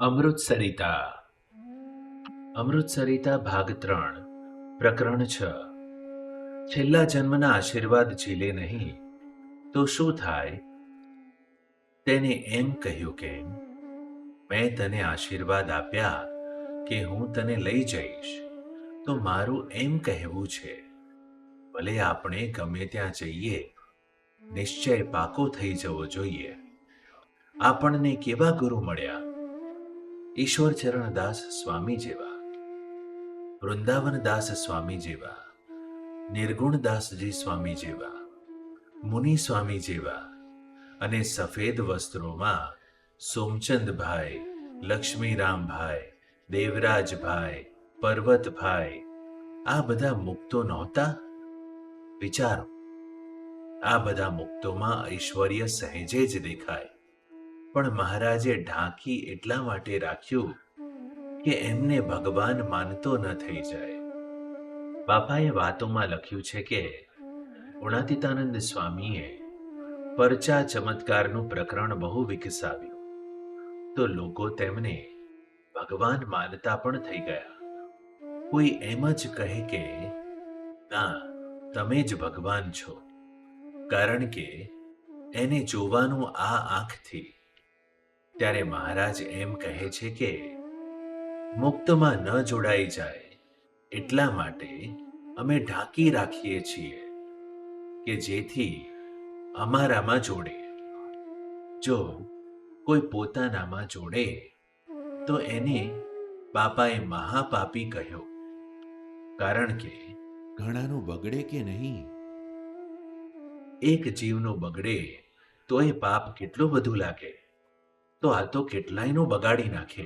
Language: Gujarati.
અમૃતસરિતા અમૃતસરિતા ભાગ 3 પ્રકરણ 6 છેલ્લા જન્મના આશીર્વાદ ઝીલે નહીં તો શું થાય? તેને એમ કહ્યું કે મેં તને આશીર્વાદ આપ્યા કે હું તને લઈ જઈશ, તો મારું એમ કહેવું છે, ભલે આપણે ગમે ત્યાં જઈએ, નિશ્ચય પાકો થઈ જવો જોઈએ. આપણને કેવા ગુરુ મળ્યા! ઈશ્વરચરણદાસ સ્વામી જેવા, વૃંદાવનદાસ સ્વામી જેવા, નિર્ગુણદાસજી સ્વામી જેવા, મુનિ સ્વામી જેવા, અને સફેદ વસ્ત્રોમાં સોમચંદભાઈ, લક્ષ્મીરામભાઈ, દેવરાજભાઈ, પર્વતભાઈ, આ બધા મુક્તો નહોતા? વિચારો, આ બધા મુક્તોમાં ઐશ્વર્ય સહેજે જ દેખાય, પણ મહારાજે ઢાંકી એટલા માટે રાખ્યું કે એમને ભગવાન માનતો ન થઈ જાય. બાપાએ વાતોમાં લખ્યું છે કે ગુણાતીતાનંદ સ્વામીએ પરચા ચમત્કારનું પ્રકરણ બહુ વિકસાવ્યું, તો લોકો તેમને ભગવાન માનતા પણ થઈ ગયા. કોઈ એમ જ કહે કે ના, તમે જ ભગવાન છો, કારણ કે એને જોવાનું આ આંખથી. ત્યારે મહારાજ એમ કહે છે કે મુક્તમાં ન જોડાઈ જાય એટલા માટે અમે ઢાંકી રાખીએ છીએ કે જેથી અમારામાં જોડે. જો કોઈ પોતાનામાં જોડે તો એને બાપાએ મહાપાપી કહ્યો, કારણ કે ઘણાનું બગડે કે નહીં? એક જીવનું બગડે તો એ પાપ કેટલું બધું લાગે, તો આ તો કેટલાયનું બગાડી નાખે.